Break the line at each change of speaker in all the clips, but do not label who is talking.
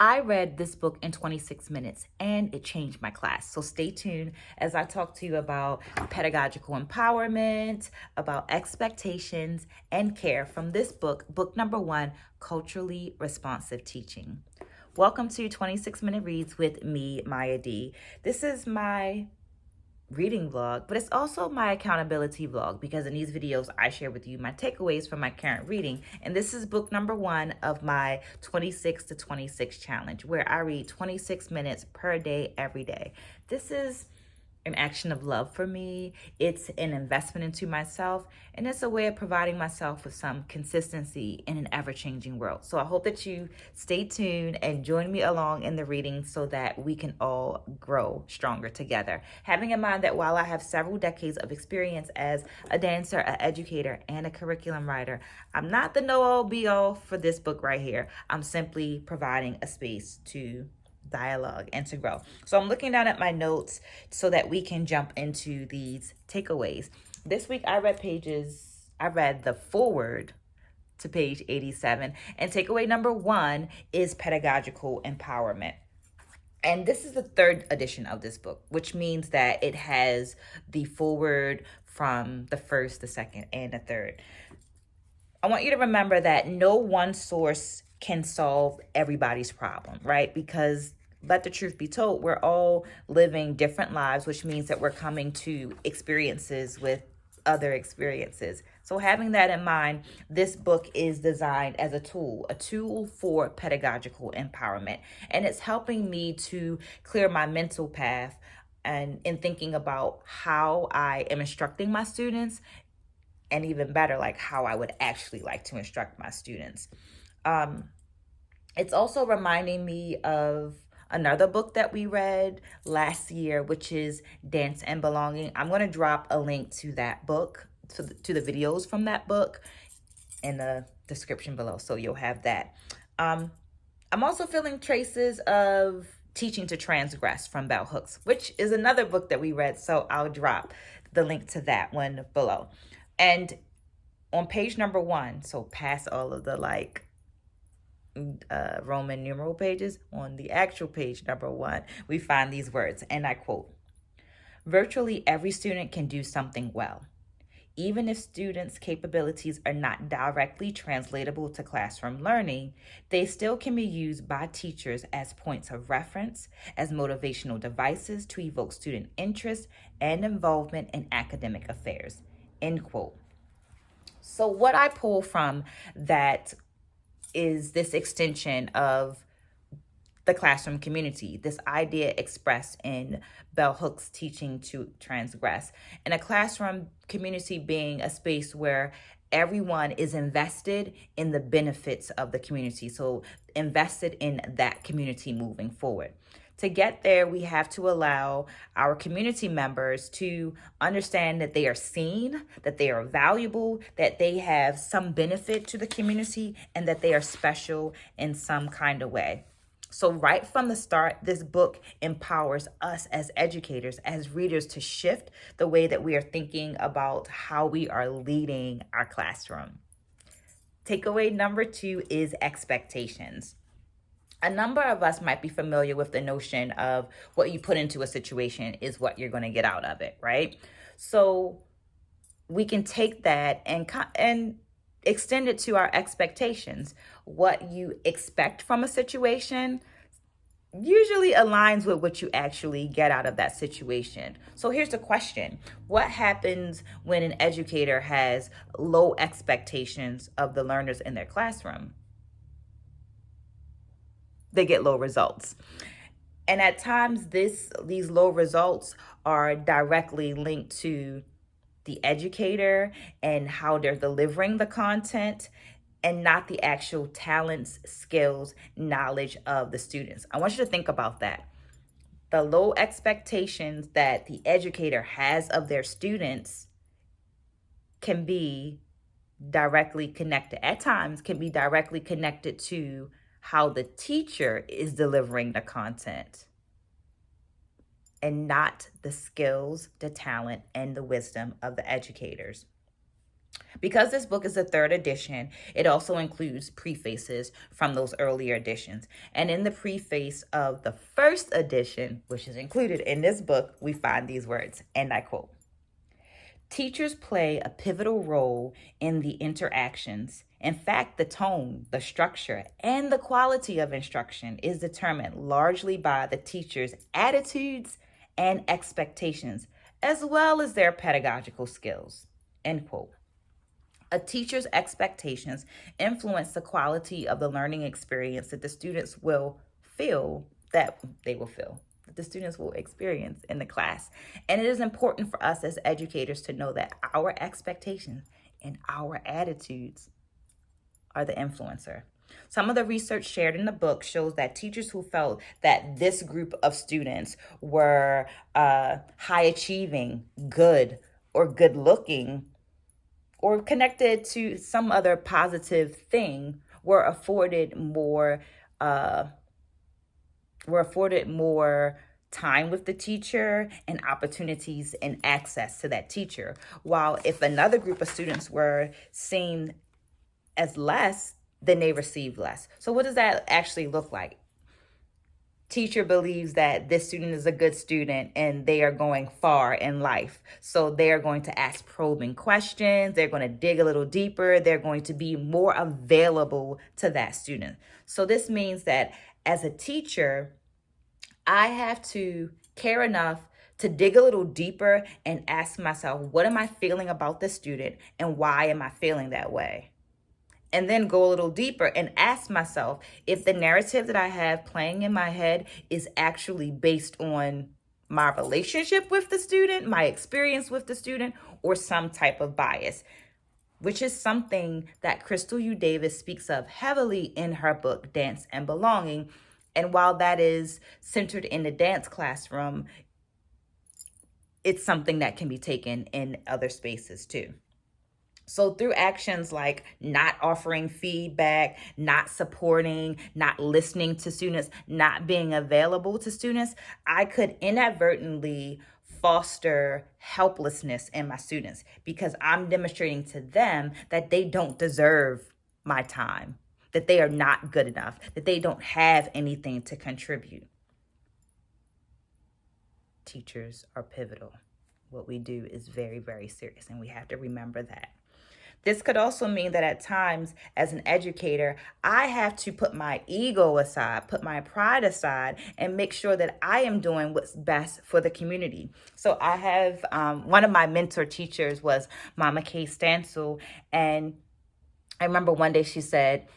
I read this book in 26 minutes and it changed my class. So stay tuned as I talk to you about pedagogical empowerment, about expectations and care from this book, book number 1, Culturally Responsive Teaching. Welcome to 26 Minute Reads with me, Mya D. This is my reading vlog, but it's also my accountability vlog because in these videos I share with you my takeaways from my current reading. And this is book number 1 of my 26 to 26 challenge, where I read 26 minutes per day, every day. This is an action of love for me. It's an investment into myself, and it's a way of providing myself with some consistency in an ever-changing world. So I hope that you stay tuned and join me along in the reading so that we can all grow stronger together. Having in mind that while I have several decades of experience as a dancer, an educator, and a curriculum writer, I'm not the know-all be-all for this book right here. I'm simply providing a space to dialogue and to grow. So I'm looking down at my notes so that we can jump into these takeaways. This week I read the foreword to page 87, and takeaway number 1 is pedagogical empowerment. And this is the 3rd edition of this book, which means that it has the foreword from the 1st, the 2nd, and the 3rd. I want you to remember that no one source can solve everybody's problem, right? Because let the truth be told, we're all living different lives, which means that we're coming to experiences with other experiences. So having that in mind, this book is designed as a tool for pedagogical empowerment. And it's helping me to clear my mental path and in thinking about how I am instructing my students, and even better, like how I would actually like to instruct my students. It's also reminding me of another book that we read last year, which is Dance and Belonging. I'm going to drop a link to that book, to the videos from that book in the description below, so you'll have that. I'm also feeling traces of Teaching to Transgress from Bell Hooks, which is another book that we read, so I'll drop the link to that one below. And on page number 1, so past all of the Roman numeral pages, on the actual page number 1, we find these words, and I quote, "Virtually every student can do something well. Even if students' capabilities are not directly translatable to classroom learning, they still can be used by teachers as points of reference, as motivational devices to evoke student interest and involvement in academic affairs." End quote. So what I pull from that is this extension of the classroom community, this idea expressed in Bell Hooks' Teaching to Transgress, and a classroom community being a space where everyone is invested in the benefits of the community, so invested in that community moving forward. To get there, we have to allow our community members to understand that they are seen, that they are valuable, that they have some benefit to the community, and that they are special in some kind of way. So right from the start, this book empowers us as educators, as readers, to shift the way that we are thinking about how we are leading our classroom. Takeaway number 2 is expectations. A number of us might be familiar with the notion of what you put into a situation is what you're going to get out of it, right? So we can take that and extend it to our expectations. What you expect from a situation usually aligns with what you actually get out of that situation. So here's the question. What happens when an educator has low expectations of the learners in their classroom? They get low results. And at times, these low results are directly linked to the educator and how they're delivering the content, and not the actual talents, skills, knowledge of the students. I want you to think about that. The low expectations that the educator has of their students can be directly connected, at times can be directly connected to how the teacher is delivering the content, and not the skills, the talent, and the wisdom of the educators. Because this book is the third edition, it also includes prefaces from those earlier editions. And in the preface of the first edition, which is included in this book, we find these words, and I quote, "Teachers play a pivotal role in the interactions. In fact, the tone, the structure, and the quality of instruction is determined largely by the teacher's attitudes and expectations, as well as their pedagogical skills." End quote. A teacher's expectations influence the quality of the learning experience that the students will feel, that the students will experience in the class. And it is important for us as educators to know that our expectations and our attitudes are the influencer. Some of the research shared in the book shows that teachers who felt that this group of students were high achieving, good, or good looking, or connected to some other positive thing, were afforded more time with the teacher and opportunities and access to that teacher. While if another group of students were seen as less, then they received less. So what does that actually look like? Teacher believes that this student is a good student and they are going far in life. So they are going to ask probing questions. They're going to dig a little deeper. They're going to be more available to that student. So this means that as a teacher, I have to care enough to dig a little deeper and ask myself, what am I feeling about this student and why am I feeling that way? And then go a little deeper and ask myself if the narrative that I have playing in my head is actually based on my relationship with the student, my experience with the student, or some type of bias, which is something that Crystal U. Davis speaks of heavily in her book, Dance and Belonging. And while that is centered in the dance classroom, it's something that can be taken in other spaces too. So through actions like not offering feedback, not supporting, not listening to students, not being available to students, I could inadvertently foster helplessness in my students because I'm demonstrating to them that they don't deserve my time, that they are not good enough, that they don't have anything to contribute. Teachers are pivotal. What we do is very, very serious, and we have to remember that. This could also mean that at times, as an educator, I have to put my ego aside, put my pride aside, and make sure that I am doing what's best for the community. So I have one of my mentor teachers was Mama Kay Stansel, and I remember one day she said,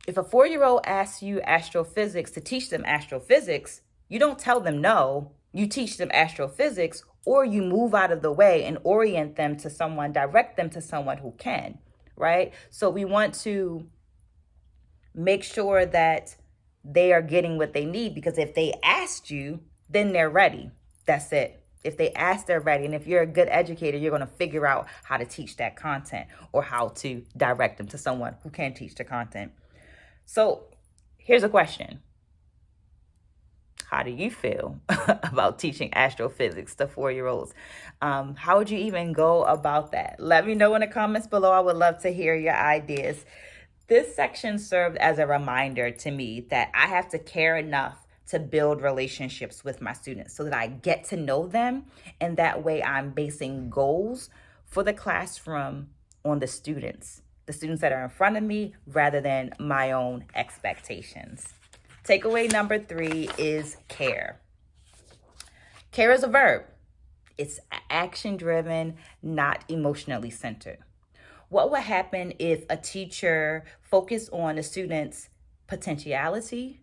if a 4-year-old asks you astrophysics to teach them astrophysics, you don't tell them no, you teach them astrophysics, or you move out of the way and orient them to someone, direct them to someone who can, right? So we want to make sure that they are getting what they need, because if they asked you, then they're ready. That's it. If they ask, they're ready. And if you're a good educator, you're going to figure out how to teach that content or how to direct them to someone who can teach the content. So here's a question. How do you feel about teaching astrophysics to 4-year-olds? How would you even go about that? Let me know in the comments below. I would love to hear your ideas. This section served as a reminder to me that I have to care enough to build relationships with my students so that I get to know them. And that way I'm basing goals for the classroom on the students that are in front of me rather than my own expectations. Takeaway number 3 is care. Care is a verb. It's action-driven, not emotionally centered. What would happen if a teacher focused on the student's potentiality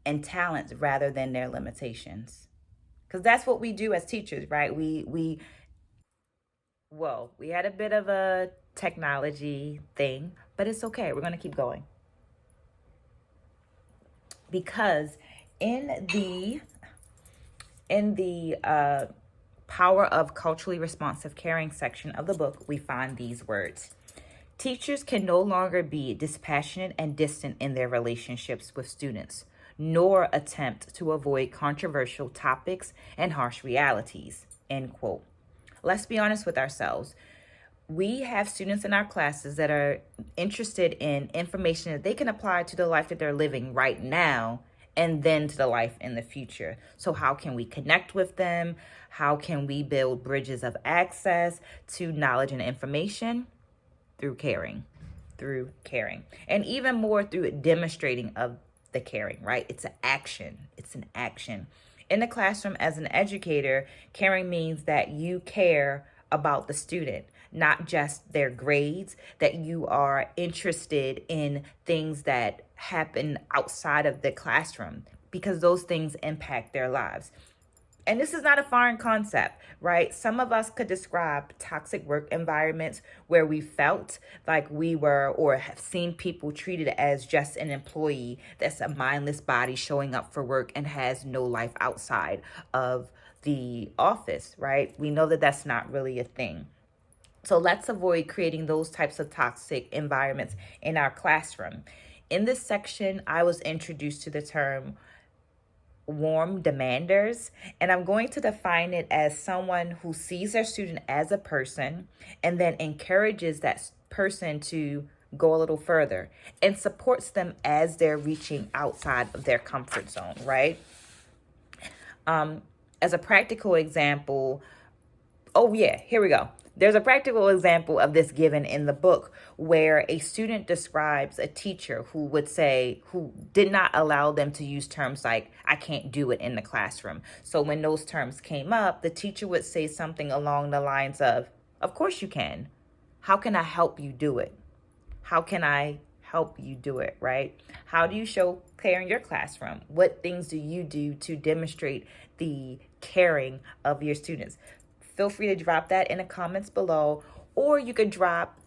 and talents rather than their limitations? Because that's what we do as teachers, right? We had a bit of a technology thing, but it's okay. We're going to keep going. Because in the Power of Culturally Responsive Caring section of the book, we find these words. Teachers can no longer be dispassionate and distant in their relationships with students, nor attempt to avoid controversial topics and harsh realities, end quote. Let's be honest with ourselves. we have students in our classes that are interested in information that they can apply to the life that they're living right now and then to the life in the future. So how can we connect with them? How can we build bridges of access to knowledge and information? Through caring, and even more through demonstrating of the caring, right? It's an action. In the classroom as an educator, caring means that you care about the student, not just their grades, that you are interested in things that happen outside of the classroom because those things impact their lives. And this is not a foreign concept, right? Some of us could describe toxic work environments where we felt like we were or have seen people treated as just an employee that's a mindless body showing up for work and has no life outside of the office, right? We know that that's not really a thing. So let's avoid creating those types of toxic environments in our classroom. In this section, I was introduced to the term warm demanders, and I'm going to define it as someone who sees their student as a person and then encourages that person to go a little further and supports them as they're reaching outside of their comfort zone, right? As a practical example, here we go. There's a practical example of this given in the book where a student describes a teacher who did not allow them to use terms like, I can't do it in the classroom. So when those terms came up, the teacher would say something along the lines of course you can. How can I help you do it? How can I help you do it, right? How do you show care in your classroom? What things do you do to demonstrate the caring of your students? Feel free to drop that in the comments below, or you could drop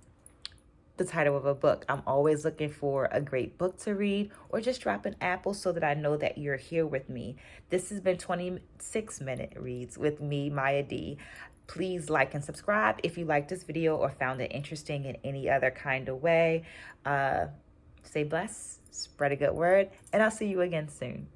the title of a book. I'm always looking for a great book to read, or just drop an apple so that I know that you're here with me. This has been 26-minute reads with me, Mya D. Please like and subscribe if you liked this video or found it interesting in any other kind of way. Stay blessed, spread a good word, and I'll see you again soon.